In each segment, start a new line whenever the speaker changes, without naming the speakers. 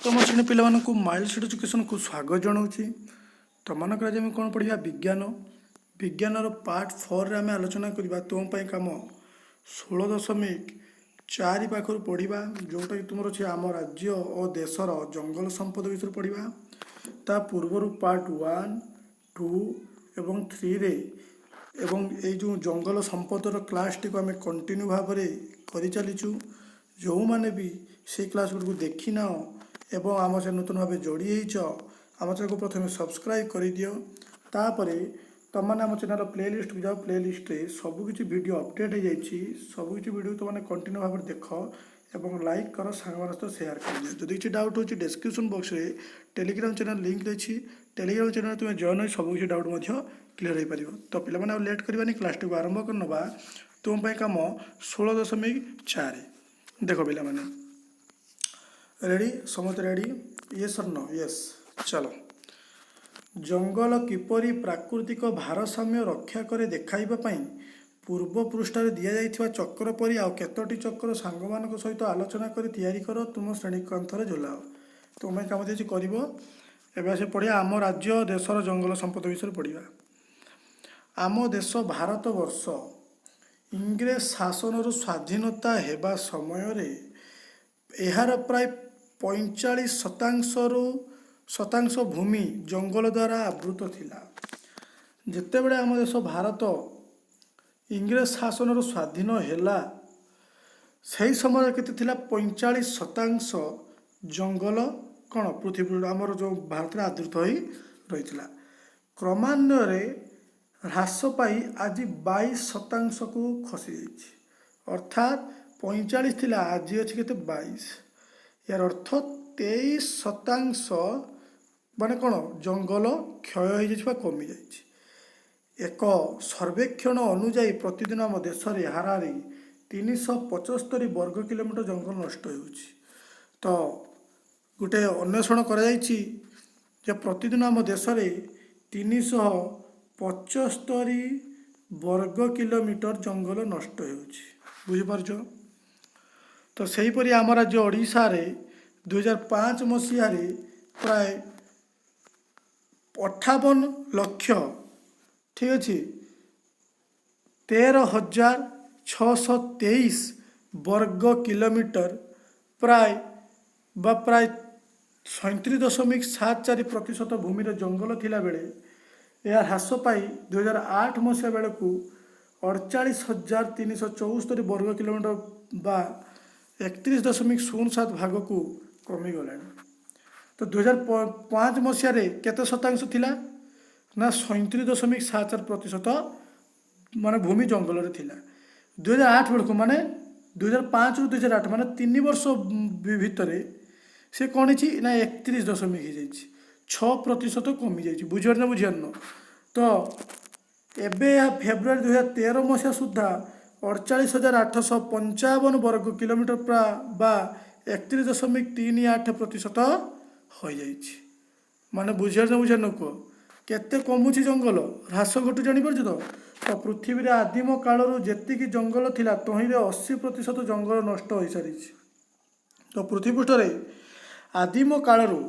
तो मोर श्रेणी पिलाମାନଙ୍କୁ ମାଇଲ୍ସ ଏଡୁକେସନକୁ ସ୍ୱାଗତ ଜଣାଉଛି। ତୁମମାନଙ୍କର ଆଜି ଆମେ କ'ଣ ପଢ଼ିବା ବିଜ୍ଞାନ। ବିଜ୍ଞାନର ପାର୍ଟ 4ରେ ଆମେ ଆଲୋଚନା କରିବା ତୁମ ପାଇଁ କାମ 16.4 ପାଖରୁ ପଢ଼ିବା, ଯେଉଁଟାକି ତୁମର ଅଛି ଆମ ରାଜ୍ୟ ଓ ଦେଶର ଜଙ୍ଗଲ ସମ୍ପଦ ବିଷୟରେ ପଢ଼ିବା। ତା ପୂର୍ବରୁ ପାର୍ଟ 1, 2 ଏବଂ 3ରେ ଏବଂ ଏଇ ଯେଉଁ ଜଙ୍ଗଲ ସମ୍ପଦର କ୍ଲାସ୍ଟିକୁ ଆମେ କଣ୍ଟିନ୍ୟୁ ଭାବରେ କରିଚାଲିଛୁ। ଯେଉଁମାନେ ବି ସେଇ କ୍ଲାସ୍ ଗୁଡ଼ିକୁ ଦେଖିନାଅ ଏବଂ ଆମ ସହ ନୂତନ ଭାବେ ଯୋଡ଼ି ହେଇଛ, ଆମ ଚ୍ୟାନେଲକୁ ପ୍ରଥମେ ସବସ୍କ୍ରାଇବ୍ କରିଦିଅ। ତାପରେ ତୁମମାନେ ଆମ ଚ୍ୟାନେଲର ପ୍ଲେଲିଷ୍ଟକୁ ଯାଅ, ପ୍ଲେଲିଷ୍ଟରେ ସବୁକିଛି ଭିଡ଼ିଓ ଅପଡ଼େଟ୍ ହେଇଯାଇଛି। ସବୁକିଛି ଭିଡ଼ିଓ ତୁମମାନେ କଣ୍ଟିନ୍ୟୁ ଭାବରେ ଦେଖ ଏବଂ ଲାଇକ୍ କର, ସାଙ୍ଗମାନଙ୍କ ସହିତ ସେୟାର କରିଦିଅ। ଯଦି କିଛି ଡାଉଟ୍ ହେଉଛି ଡେସ୍କ୍ରିପସନ୍ ବକ୍ସରେ ଟେଲିଗ୍ରାମ ଚ୍ୟାନେଲ ଲିଙ୍କ୍ ଅଛି। ଟେଲିଗ୍ରାମ ଚ୍ୟାନେଲ ତୁମେ ଜଏନ୍ ହୋଇ ସବୁକିଛି ଡାଉଟ୍ ମଧ୍ୟ କ୍ଲିୟର ହୋଇପାରିବ। ତ ପିଲାମାନେ ଆଉ ଲେଟ୍ କରିବାନି, କ୍ଲାସ୍ଟିକୁ ଆରମ୍ଭ କରିନେବା। ତୁମ ପାଇଁ କାମ 16.4। ଦେଖ ପିଲାମାନେ, ରେଡ଼ି? ସମସ୍ତେ ରେଡ଼ି? ୟେସ୍ ଅର୍ नो? ୟେସ୍। ଚାଲ। ଜଙ୍ଗଲ କିପରି ପ୍ରାକୃତିକ ଭାରସାମ୍ୟ ରକ୍ଷା କରେ ଦେଖାଇବା ପାଇଁ ପୂର୍ବ ପୃଷ୍ଠାରେ ଦିଆଯାଇଥିବା ଚକ୍ର ପରି ଆଉ କେତୋଟି ଚକ୍ର ସାଙ୍ଗମାନଙ୍କ ସହିତ ଆଲୋଚନା କରି ତିଆରି କର, ତୁମ ଶ୍ରେଣୀ କାନ୍ଥରେ ଝୁଲାଅ। ତୁମ ପାଇଁ କାମ ଦିଆଯାଇଛି, କରିବ। ଏବେ ଆସି ପଢ଼ିବା ଆମ ରାଜ୍ୟ ଦେଶର ଜଙ୍ଗଲ ସମ୍ପଦ ବିଷୟରେ ପଢ଼ିବା। ଆମ ଦେଶ ଭାରତବର୍ଷ ଇଂରେଜ ଶାସନରୁ ସ୍ୱାଧୀନତା ହେବା ସମୟରେ ଏହାର ପ୍ରାୟ 45% ଭୂମି ଜଙ୍ଗଲ ଦ୍ୱାରା ଆବୃତ ଥିଲା। ଯେତେବେଳେ ଆମ ଦେଶ ଭାରତ ଇଂରେଜ ଶାସନରୁ ସ୍ୱାଧୀନ ହେଲା, ସେହି ସମୟରେ କେତେ ଥିଲା? 45% ଜଙ୍ଗଲ କ'ଣ ପୃଥିବୀ ଆମର ଯେଉଁ ଭାରତରେ ଆଦୃତ ହୋଇ ରହିଥିଲା। କ୍ରମାନ୍ୱୟରେ ହ୍ରାସ ପାଇ ଆଜି 22%କୁ ଖସିଯାଇଛି। ଅର୍ଥାତ୍ 45 ଥିଲା, ଆଜି ଅଛି କେତେ? 22। ଏହାର ଅର୍ଥ 23% ମାନେ କ'ଣ ଜଙ୍ଗଲ କ୍ଷୟ ହୋଇଯାଇଛି ବା କମିଯାଇଛି। ଏକ ସର୍ବେକ୍ଷଣ ଅନୁଯାୟୀ ପ୍ରତିଦିନ ଆମ ଦେଶରେ ହାରାହାରି 375 ବର୍ଗ କିଲୋମିଟର ଜଙ୍ଗଲ ନଷ୍ଟ ହେଉଛି। ତ ଗୋଟେ ଅନ୍ୱେଷଣ କରାଯାଇଛି ଯେ ପ୍ରତିଦିନ ଆମ ଦେଶରେ 375 ବର୍ଗ କିଲୋମିଟର ଜଙ୍ଗଲ ନଷ୍ଟ ହେଉଛି। ବୁଝିପାରୁଛ? ତ ସେହିପରି ଆମ ରାଜ୍ୟ ଓଡ଼ିଶାରେ 2005 ମସିହାରେ ପ୍ରାୟ 58 ଲକ୍ଷ, ଠିକ୍ ଅଛି, 13,623 ବର୍ଗ କିଲୋମିଟର ପ୍ରାୟ 37.74% ଭୂମିର ଜଙ୍ଗଲ ଥିଲାବେଳେ ଏହା ହ୍ରାସ ପାଇ 2008 ମସିହା ବେଳକୁ 48,374 ବର୍ଗ କିଲୋମିଟର ବା 31.07 ଭାଗକୁ କମିଗଲାଣି। ତ 2005 ମସିହାରେ କେତେ ଶତାଂଶ ଥିଲା? ନା 37.74% ମାନେ ଭୂମି ଜଙ୍ଗଲରେ ଥିଲା। 2008 ବେଳକୁ ମାନେ 2005ରୁ 2008 ମାନେ 3 ବର୍ଷ ଭିତରେ ସେ କ'ଣ ହେଇଛି ନା 31 ହେଇଯାଇଛି, 6% କମିଯାଇଛି। ବୁଝିପାରୁଛ ନା ବୁଝିପାରୁନ? ତ ଏବେ ଏହା ଫେବୃଆରୀ 2013 ମସିହା ସୁଦ୍ଧା 48,855 ବର୍ଗ କିଲୋମିଟର ବା 31.38% ହୋଇଯାଇଛି। ମାନେ ବୁଝିପାରୁଛ ନା ବୁଝିପାରୁନ? କୁହ କେତେ କମୁଛି ଜଙ୍ଗଲ, ହ୍ରାସ ଘଟୁ, ଜାଣିପାରୁଛ ତ? ତ ପୃଥିବୀରେ ଆଦିମ କାଳରୁ ଯେତିକି ଜଙ୍ଗଲ ଥିଲା ତହିଁରେ 80% ଜଙ୍ଗଲ ନଷ୍ଟ ହୋଇସାରିଛି। ତ ପୃଥିବୀ ପୃଷ୍ଠରେ ଆଦିମ କାଳରୁ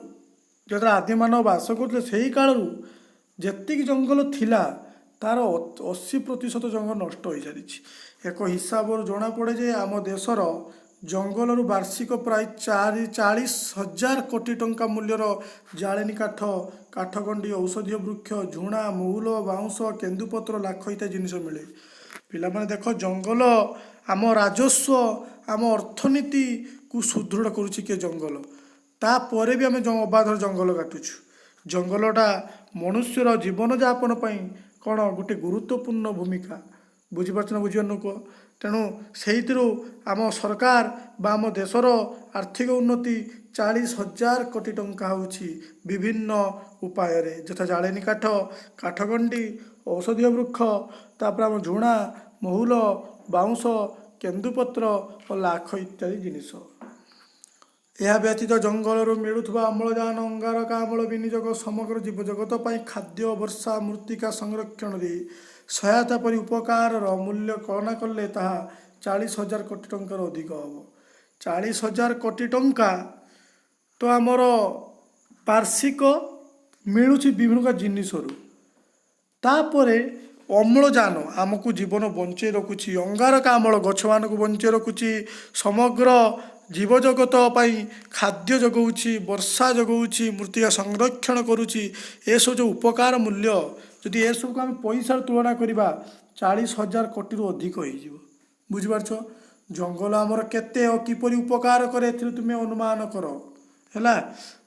ଯେତେବେଳେ ଆଦିମାନବ ବାସ କରୁଥିଲେ ସେହି କାଳରୁ ଯେତିକି ଜଙ୍ଗଲ ଥିଲା ତାର 80% ଜଙ୍ଗଲ ନଷ୍ଟ ହୋଇସାରିଛି। ଏକ ହିସାବରୁ ଜଣାପଡ଼େ ଯେ ଆମ ଦେଶର ଜଙ୍ଗଲରୁ ବାର୍ଷିକ ପ୍ରାୟ 40,000 କୋଟି ଟଙ୍କା ମୂଲ୍ୟର ଜାଳେଣି କାଠ, କାଠଗଣ୍ଡି, ଔଷଧୀୟ ବୃକ୍ଷ, ଝୁଣା, ମହୁଲ, ବାଉଁଶ, କେନ୍ଦୁପତ୍ର, ଲାଖ ଇତ୍ୟାଦି ଜିନିଷ ମିଳେ। ପିଲାମାନେ ଦେଖ, ଜଙ୍ଗଲ ଆମ ରାଜସ୍ୱ, ଆମ ଅର୍ଥନୀତିକୁ ସୁଦୃଢ଼ କରୁଛି କିଏ? ଜଙ୍ଗଲ। ତାପରେ ବି ଆମେ ଅବାଧର ଜଙ୍ଗଲ କାଟୁଛୁ। ଜଙ୍ଗଲଟା ମନୁଷ୍ୟର ଜୀବନଯାପନ ପାଇଁ କ'ଣ ଗୋଟେ ଗୁରୁତ୍ୱପୂର୍ଣ୍ଣ ଭୂମିକା। ବୁଝିପାରୁଛ ନା ବୁଝିପାରୁନ? କୁହ। ତେଣୁ ସେଇଥିରୁ ଆମ ସରକାର ବା ଆମ ଦେଶର ଆର୍ଥିକ ଉନ୍ନତି 40,000 କୋଟି ଟଙ୍କା ହେଉଛି ବିଭିନ୍ନ ଉପାୟରେ, ଯଥା ଜାଳେଣି କାଠ, କାଠଗଣ୍ଡି, ଔଷଧୀୟ ବୃକ୍ଷ, ତାପରେ ଆମ ଝୁଣା, ମହୁଲ, ବାଉଁଶ, କେନ୍ଦୁପତ୍ର ଓ ଲାଖ ଇତ୍ୟାଦି ଜିନିଷ। ଏହା ବ୍ୟତୀତ ଜଙ୍ଗଲରୁ ମିଳୁଥିବା ଅମ୍ଳଜାନ, ଅଙ୍ଗାରକାମ୍ଳ ବିନିଯୋଗ ସମଗ୍ର ଜୀବଜଗତ ପାଇଁ ଖାଦ୍ୟ, ବର୍ଷା, ମୃତ୍ତିକା ସଂରକ୍ଷଣରେ ସହାୟତା ପରି ଉପକାରର ମୂଲ୍ୟ କଳନା କଲେ ତାହା 40,000 କୋଟି ଟଙ୍କାରୁ ଅଧିକ ହେବ। 40,000 କୋଟି ଟଙ୍କା ତ ଆମର ବାର୍ଷିକ ମିଳୁଛି ବିଭିନ୍ନ ପ୍ରକାର ଜିନିଷରୁ। ତାପରେ ଅମ୍ଳଜାନ ଆମକୁ ଜୀବନ ବଞ୍ଚେଇ ରଖୁଛି, ଅଙ୍ଗାରକାମ୍ଳ ଗଛମାନଙ୍କୁ ବଞ୍ଚେଇ ରଖୁଛି, ସମଗ୍ର ଜୀବଜଗତ ପାଇଁ ଖାଦ୍ୟ ଯୋଗାଉଛି, ବର୍ଷା ଯୋଗାଉଛି, ମୃତ୍ତିକା ସଂରକ୍ଷଣ କରୁଛି। ଏସବୁ ଯେଉଁ ଉପକାର ମୂଲ୍ୟ, ଯଦି ଏସବୁକୁ ଆମେ ପଇସାର ତୁଳନା କରିବା 40,000 କୋଟିରୁ ଅଧିକ ହେଇଯିବ। ବୁଝିପାରୁଛ? ଜଙ୍ଗଲ ଆମର କେତେ ଓ କିପରି ଉପକାର କରେ ଏଥିରୁ ତୁମେ ଅନୁମାନ କର। ହେଲା,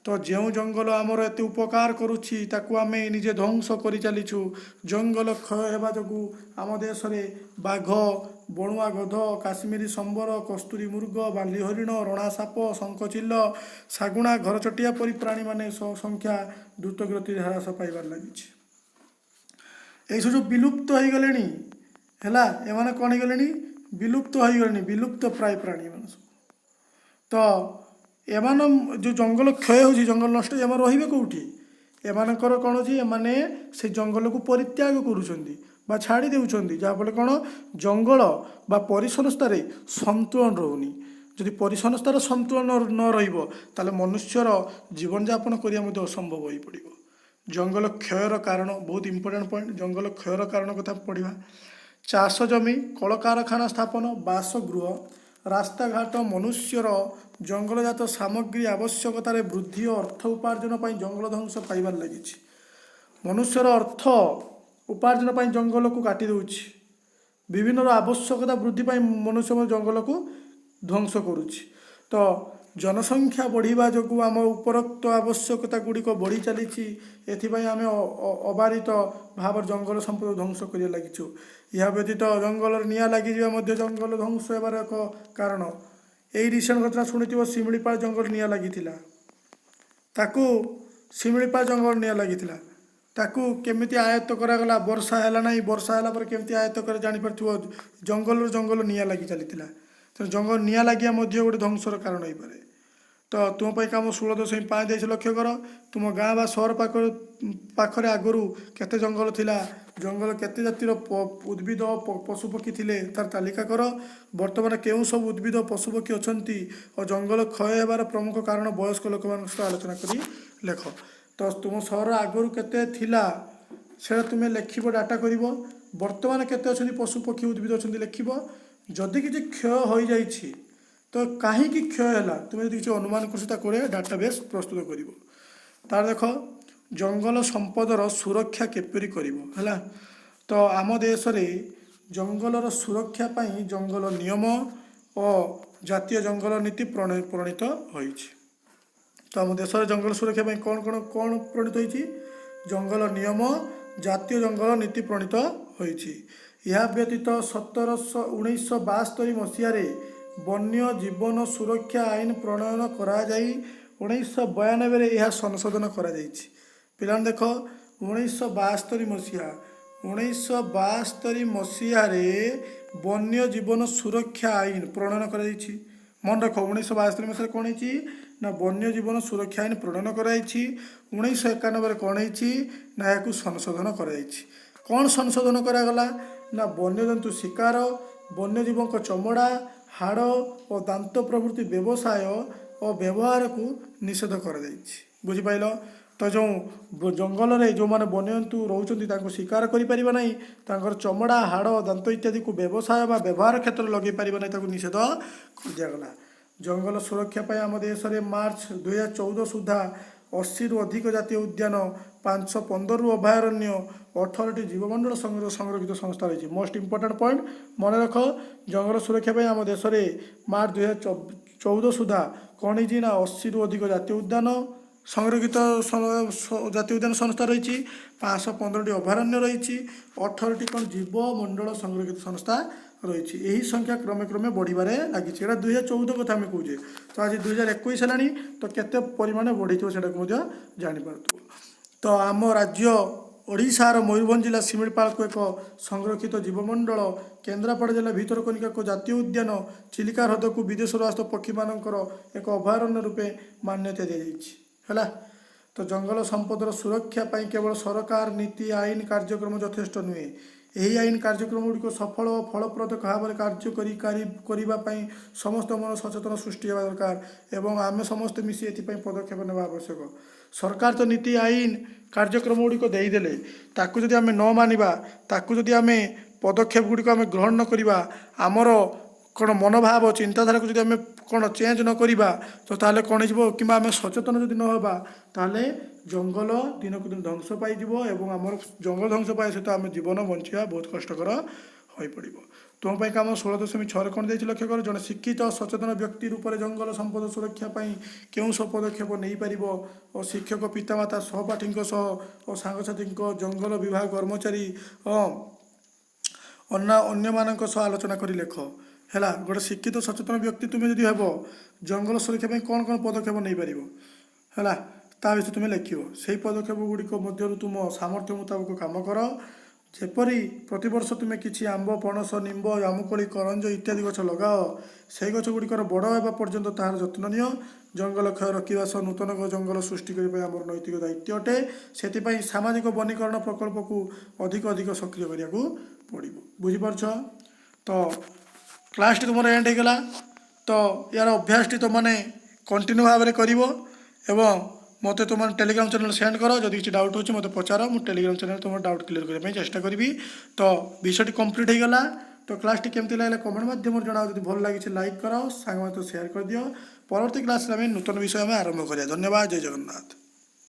ତ ଯେଉଁ ଜଙ୍ଗଲ ଆମର ଏତେ ଉପକାର କରୁଛି ତାକୁ ଆମେ ନିଜେ ଧ୍ୱଂସ କରି ଚାଲିଛୁ। ଜଙ୍ଗଲ କ୍ଷୟ ହେବା ଯୋଗୁଁ ଆମ ଦେଶରେ ବାଘ, ବଣୁଆ ଗଧ, କାଶ୍ମୀରୀ ସମ୍ବର, କସ୍ତୁରୀ ମୃଗ, ବାଲି ହରିଣ, ରଣା ସାପ, ଶଙ୍ଖଚିଲ, ଶାଗୁଣା, ଘରଚଟିଆ ପରି ପ୍ରାଣୀମାନେ ସଂଖ୍ୟା ଦ୍ରୁତ ଗତିରେ ହ୍ରାସ ପାଇବାରେ ଲାଗିଛି। ଏଇସବୁ ଯେଉଁ ବିଲୁପ୍ତ ହେଇଗଲେଣି, ହେଲା, ଏମାନେ କ'ଣ ହେଇଗଲେଣି? ବିଲୁପ୍ତ ହେଇଗଲେଣି, ବିଲୁପ୍ତ ପ୍ରାୟ ପ୍ରାଣୀ ଏମାନେ ସବୁ। ତ ଏମାନ ଯେଉଁ ଜଙ୍ଗଲ କ୍ଷୟ ହେଉଛି, ଜଙ୍ଗଲ ନଷ୍ଟ, ଏମାନେ ରହିବେ କେଉଁଠି? ଏମାନଙ୍କର କ'ଣ ଅଛି? ଏମାନେ ସେ ଜଙ୍ଗଲକୁ ପରିତ୍ୟାଗ କରୁଛନ୍ତି ବା ଛାଡ଼ି ଦେଉଛନ୍ତି, ଯାହାଫଳରେ କ'ଣ ଜଙ୍ଗଲ ବା ପରିସଂସ୍ଥାରେ ସନ୍ତୁଳନ ରହୁନି। ଯଦି ପରିସଂସ୍ଥାର ସନ୍ତୁଳନ ନ ରହିବ ତାହେଲେ ମନୁଷ୍ୟର ଜୀବନଯାପନ କରିବା ମଧ୍ୟ ଅସମ୍ଭବ ହୋଇପଡ଼ିବ। ଜଙ୍ଗଲ କ୍ଷୟର କାରଣ ବହୁତ ଇମ୍ପୋର୍ଟାଣ୍ଟ ପଏଣ୍ଟ। ଜଙ୍ଗଲ କ୍ଷୟର କାରଣ କଥା ପଡ଼ିବା। ଚାଷ ଜମି, କଳକାରଖାନା ସ୍ଥାପନ, ବାସଗୃହ, ରାସ୍ତାଘାଟ, ମନୁଷ୍ୟର ଜଙ୍ଗଲଜାତ ସାମଗ୍ରୀ ଆବଶ୍ୟକତାରେ ବୃଦ୍ଧି ଓ ଅର୍ଥ ଉପାର୍ଜନ ପାଇଁ ଜଙ୍ଗଲ ଧ୍ୱଂସ ପାଇବାରେ ଲାଗିଛି। ମନୁଷ୍ୟର ଅର୍ଥ ଉପାର୍ଜନ ପାଇଁ ଜଙ୍ଗଲକୁ କାଟି ଦେଉଛି। ବିଭିନ୍ନର ଆବଶ୍ୟକତା ବୃଦ୍ଧି ପାଇଁ ମନୁଷ୍ୟ ଜଙ୍ଗଲକୁ ଧ୍ୱଂସ କରୁଛି। ତ ଜନସଂଖ୍ୟା ବଢ଼ିବା ଯୋଗୁଁ ଆମ ଉପରୋକ୍ତ ଆବଶ୍ୟକତା ଗୁଡ଼ିକ ବଢ଼ି ଚାଲିଛି। ଏଥିପାଇଁ ଆମେ ଅବାରିତ ଭାବରେ ଜଙ୍ଗଲ ସମ୍ପଦ ଧ୍ୱଂସ କରିବା ଲାଗିଛୁ। ଏହା ବ୍ୟତୀତ ଜଙ୍ଗଲରେ ନିଆଁ ଲାଗିଯିବା ମଧ୍ୟ ଜଙ୍ଗଲ ଧ୍ୱଂସ ହେବାର ଏକ କାରଣ। ଏଇ ରିସେଣ୍ଟ ଘଟଣା ଶୁଣିଥିବ, ଶିମିଳିପାଳ ଜଙ୍ଗଲ ନିଆଁ ଲାଗିଥିଲା। ଶିମିଳିପାଳ ଜଙ୍ଗଲ ନିଆଁ ଲାଗିଥିଲା, ତାକୁ କେମିତି ଆୟତ୍ତ କରାଗଲା? ବର୍ଷା ହେଲା ନାହିଁ, ବର୍ଷା ହେଲା ପରେ କେମିତି ଆୟତ୍ତ କରେ ଜାଣିପାରୁଥିବ। ଜଙ୍ଗଲ ନିଆଁ ଲାଗି ଚାଲିଥିଲା। ତେଣୁ ଜଙ୍ଗଲ ନିଆଁ ଲାଗିବା ମଧ୍ୟ ଗୋଟେ ଧ୍ୱଂସର କାରଣ ହେଇପାରେ। ତ ତୁମ ପାଇଁ କାମ 16.5 ଲକ୍ଷ କର। ତୁମ ଗାଁ ବା ସହର ପାଖରେ ଆଗରୁ କେତେ ଜଙ୍ଗଲ ଥିଲା, ଜଙ୍ଗଲ କେତେ ଜାତିର ଉଦ୍ଭିଦ ପଶୁପକ୍ଷୀ ଥିଲେ ତାର ତାଲିକା କର। ବର୍ତ୍ତମାନ କେଉଁ ସବୁ ଉଦ୍ଭିଦ ପଶୁପକ୍ଷୀ ଅଛନ୍ତି ଓ ଜଙ୍ଗଲ କ୍ଷୟ ହେବାର ପ୍ରମୁଖ କାରଣ ବୟସ୍କ ଲୋକମାନଙ୍କ ସହ ଆଲୋଚନା କରି ଲେଖ। ତ ତୁମ ସହର ଆଗରୁ କେତେ ଥିଲା ସେଇଟା ତୁମେ ଲେଖିବ, ଡାଟା କରିବ। ବର୍ତ୍ତମାନ କେତେ ଅଛନ୍ତି ପଶୁପକ୍ଷୀ ଉଦ୍ଭିଦ ଅଛନ୍ତି ଲେଖିବ। ଯଦି କିଛି କ୍ଷୟ ହୋଇଯାଇଛି ତ କାହିଁକି କ୍ଷୟ ହେଲା, ତୁମେ ଯଦି କିଛି ଅନୁମାନ କରୁଛ ତାକୁ ଡାଟାବେସ୍ ପ୍ରସ୍ତୁତ କରିବ। ତାର ଦେଖ, ଜଙ୍ଗଲ ସମ୍ପଦର ସୁରକ୍ଷା କିପରି କରିବ। ହେଲା, ତ ଆମ ଦେଶରେ ଜଙ୍ଗଲର ସୁରକ୍ଷା ପାଇଁ ଜଙ୍ଗଲ ନିୟମ ଓ ଜାତୀୟ ଜଙ୍ଗଲ ନୀତି ପ୍ରଣୀତ ହୋଇଛି। ତ ଆମ ଦେଶରେ ଜଙ୍ଗଲ ସୁରକ୍ଷା ପାଇଁ କ'ଣ ପ୍ରଣୀତ ହୋଇଛି? ଜଙ୍ଗଲ ନିୟମ, ଜାତୀୟ ଜଙ୍ଗଲ ନୀତି ପ୍ରଣୀତ ହୋଇଛି। ଏହା ବ୍ୟତୀତ 1972 ମସିହାରେ ବନ୍ୟ ଜୀବନ ସୁରକ୍ଷା ଆଇନ ପ୍ରଣୟନ କରାଯାଇ 1992ରେ ଏହା ସଂଶୋଧନ କରାଯାଇଛି। ପିଲାମାନେ ଦେଖ, 1972 ମସିହାରେ ବନ୍ୟ ଜୀବନ ସୁରକ୍ଷା ଆଇନ ପ୍ରଣୟନ କରାଯାଇଛି। ମନେ ରଖ, 1972 ମସିହାରେ କ'ଣ ହେଇଛି ନା ବନ୍ୟ ଜୀବନ ସୁରକ୍ଷା ଆଇନ ପ୍ରଣୟନ କରାଯାଇଛି। 1991ରେ କ'ଣ ହେଇଛି ନା ଏହାକୁ ସଂଶୋଧନ କରାଯାଇଛି। କ'ଣ ସଂଶୋଧନ କରାଗଲା ନା ବନ୍ୟଜନ୍ତୁ ଶିକାର, ବନ୍ୟଜୀବଙ୍କ ଚମଡ଼ା, ହାଡ଼ ଓ ଦାନ୍ତ ପ୍ରଭୃତି ବ୍ୟବସାୟ ଓ ବ୍ୟବହାରକୁ ନିଷେଧ କରାଯାଇଛି। ବୁଝିପାରିଲ? ତ ଯେଉଁ ଜଙ୍ଗଲରେ ଯେଉଁମାନେ ବନ୍ୟଜନ୍ତୁ ରହୁଛନ୍ତି ତାଙ୍କୁ ଶିକାର କରିପାରିବ ନାହିଁ, ତାଙ୍କର ଚମଡ଼ା, ହାଡ଼, ଦାନ୍ତ ଇତ୍ୟାଦିକୁ ବ୍ୟବସାୟ ବା ବ୍ୟବହାର କ୍ଷେତ୍ରରେ ଲଗାଇ ପାରିବ ନାହିଁ, ତାକୁ ନିଷେଧ କରିଦିଆଗଲା। ଜଙ୍ଗଲ ସୁରକ୍ଷା ପାଇଁ ଆମ ଦେଶରେ ମାର୍ଚ୍ଚ 2014 ସୁଦ୍ଧା 80ରୁ ଅଧିକ ଜାତୀୟ ଉଦ୍ୟାନ, 515ରୁ ଅଭୟାରଣ୍ୟ, 18ଟି ଜୀବମଣ୍ଡଳ ସଂରକ୍ଷିତ ସଂସ୍ଥା ରହିଛି। ମୋଷ୍ଟ ଇମ୍ପୋର୍ଟାଣ୍ଟ ପଏଣ୍ଟ ମନେ ରଖ, ଜଙ୍ଗଲ ସୁରକ୍ଷା ପାଇଁ ଆମ ଦେଶରେ ମାର୍ଚ୍ଚ 2014 ସୁଦ୍ଧା କ'ଣ ହେଇଛି ନା 80ରୁ ଅଧିକ ଜାତୀୟ ଉଦ୍ୟାନ ସଂରକ୍ଷିତ ଜାତୀୟ ଉଦ୍ୟାନ ସଂସ୍ଥା ରହିଛି, 515ଟି ଅଭୟାରଣ୍ୟ ରହିଛି, 18ଟି କ'ଣ ଜୀବମଣ୍ଡଳ ସଂରକ୍ଷିତ ସଂସ୍ଥା ରହିଛି। ଏହି ସଂଖ୍ୟା କ୍ରମେ ବଢ଼ିବାରେ ଲାଗିଛି। ଏଇଟା 2014 କଥା ଆମେ କହୁଛେ, ତ ଆଜି 2021 ହେଲାଣି, ତ କେତେ ପରିମାଣ ବଢ଼ିଥିବ ସେଟାକୁ ମଧ୍ୟ ଜାଣିପାରୁଥିବ। ତ ଆମ ରାଜ୍ୟ ଓଡ଼ିଶାର ମୟୂରଭଞ୍ଜ ଜିଲ୍ଲା ଶିମିଳିପାଳକୁ ଏକ ସଂରକ୍ଷିତ ଜୀବମଣ୍ଡଳ, କେନ୍ଦ୍ରାପଡ଼ା ଜିଲ୍ଲା ଭିତରକନିକାକୁ ଜାତୀୟ ଉଦ୍ୟାନ, ଚିଲିକା ହ୍ରଦକୁ ବିଦେଶରୁ ଆସୁଥିବା ପକ୍ଷୀମାନଙ୍କର ଏକ ଅଭୟାରଣ୍ୟ ରୂପେ ମାନ୍ୟତା ଦିଆଯାଇଛି। ହେଲା, ତ ଜଙ୍ଗଲ ସମ୍ପଦର ସୁରକ୍ଷା ପାଇଁ କେବଳ ସରକାର ନୀତି, ଆଇନ, କାର୍ଯ୍ୟକ୍ରମ ଯଥେଷ୍ଟ ନୁହେଁ। ଏହି ଆଇନ କାର୍ଯ୍ୟକ୍ରମ ଗୁଡ଼ିକ ସଫଳ ଓ ଫଳପ୍ରଦ ଭାବରେ କରିବା ପାଇଁ ସମସ୍ତ ମନ ସଚେତନ ସୃଷ୍ଟି ହେବା ଦରକାର ଏବଂ ଆମେ ସମସ୍ତେ ମିଶି ଏଥିପାଇଁ ପଦକ୍ଷେପ ନେବା ଆବଶ୍ୟକ। ସରକାର ତ ନୀତି ଆଇନ କାର୍ଯ୍ୟକ୍ରମ ଗୁଡ଼ିକ ଦେଇଦେଲେ, ତାକୁ ଯଦି ଆମେ ନ ମାନିବା, ତାକୁ ଯଦି ଆମେ ପଦକ୍ଷେପ ଗୁଡ଼ିକ ଆମେ ଗ୍ରହଣ ନ କରିବା, ଆମର କ'ଣ ମନୋଭାବ ଚିନ୍ତାଧାରାକୁ ଯଦି ଆମେ କ'ଣ ଚେଞ୍ଜ ନ କରିବା, ତ ତାହେଲେ କ'ଣ ହେଇଯିବ, କିମ୍ବା ଆମେ ସଚେତନ ଯଦି ନ ହେବା, ତାହେଲେ ଜଙ୍ଗଲ ଦିନକୁ ଦିନ ଧ୍ୱଂସ ପାଇଯିବ ଏବଂ ଆମର ଜଙ୍ଗଲ ଧ୍ୱଂସ ପାଇବା ସହିତ ଆମେ ଜୀବନ ବଞ୍ଚିବା ବହୁତ କଷ୍ଟକର ହୋଇପଡ଼ିବ। ତୁମ ପାଇଁ କାମ 16.6ରେ କ'ଣ ଦେଇଛି ଲକ୍ଷ୍ୟ କର। ଜଣେ ଶିକ୍ଷିତ ସଚେତନ ବ୍ୟକ୍ତି ରୂପରେ ଜଙ୍ଗଲ ସମ୍ପଦ ସୁରକ୍ଷା ପାଇଁ କେଉଁ ସବୁ ପଦକ୍ଷେପ ନେଇପାରିବ ଓ ଶିକ୍ଷକ, ପିତାମାତା, ସହପାଠୀଙ୍କ ସହ ଓ ସାଙ୍ଗସାଥୀଙ୍କ, ଜଙ୍ଗଲ ବିଭାଗ କର୍ମଚାରୀ ଓ ଅନ୍ୟମାନଙ୍କ ସହ ଆଲୋଚନା କରି ଲେଖ। ହେଲା, ଗୋଟେ ଶିକ୍ଷିତ ସଚେତନ ବ୍ୟକ୍ତି ତୁମେ ଯଦି ହେବ, ଜଙ୍ଗଲ ସୁରକ୍ଷା ପାଇଁ କ'ଣ କ'ଣ ପଦକ୍ଷେପ ନେଇପାରିବ, ହେଲା, ତା ବିଷୟରେ ତୁମେ ଲେଖିବ। ସେହି ପଦକ୍ଷେପ ଗୁଡ଼ିକ ମଧ୍ୟରୁ ତୁମ ସାମର୍ଥ୍ୟ ମୁତାବକ କାମ କର। ଯେପରି ପ୍ରତିବର୍ଷ ତୁମେ କିଛି ଆମ୍ବ, ପଣସ, ନିମ୍ବ, ଜାମୁକୋଳି, କରଞ୍ଜ ଇତ୍ୟାଦି ଗଛ ଲଗାଅ। ସେହି ଗଛ ଗୁଡ଼ିକର ବଡ଼ ହେବା ପର୍ଯ୍ୟନ୍ତ ତାହାର ଯତ୍ନ ନିଅ। ଜଙ୍ଗଲ କ୍ଷୟ ରୋକିବା ସହ ନୂତନ ଜଙ୍ଗଲ ସୃଷ୍ଟି କରିବା ପାଇଁ ଆମର ନୈତିକ ଦାୟିତ୍ୱ ଅଟେ। ସେଥିପାଇଁ ସାମାଜିକ ବନୀକରଣ ପ୍ରକଳ୍ପକୁ ଅଧିକ ସକ୍ରିୟ କରିବାକୁ ପଡ଼ିବ। ବୁଝିପାରୁଛ? ତ କ୍ଲାସ୍ଟି ତୁମର ଏଣ୍ଡ ହେଇଗଲା। ତ ୟାର ଅଭ୍ୟାସଟି ତୁମମାନେ କଣ୍ଟିନ୍ୟୁ ଭାବରେ କରିବ ଏବଂ ମୋତେ ତୁମମାନେ ଟେଲିଗ୍ରାମ ଚ୍ୟାନେଲ ସେଣ୍ଡ କର। ଯଦି କିଛି ଡାଉଟ୍ ହେଉଛି ମୋତେ ପଚାର, ମୁଁ ଟେଲିଗ୍ରାମ ଚ୍ୟାନେଲ ତୁମର ଡାଉଟ୍ କ୍ଲିୟର କରିବା ପାଇଁ ଚେଷ୍ଟା କରିବି। ତ ବିଷୟଟି କମ୍ପ୍ଲିଟ୍ ହେଇଗଲା। ତ କ୍ଲାସ୍ଟି କେମିତି ଲାଗିଲା କମେଣ୍ଟ ମାଧ୍ୟମରେ ଜଣାଅ। ଯଦି ଭଲ ଲାଗିଛି ଲାଇକ୍ କର, ସାଙ୍ଗମାନଙ୍କୁ ସେୟାର କରିଦିଅ। ପରବର୍ତ୍ତୀ କ୍ଲାସ୍ରେ ଆମେ ନୂତନ ବିଷୟ ଆରମ୍ଭ କରିବା। ଧନ୍ୟବାଦ। ଜୟ ଜଗନ୍ନାଥ।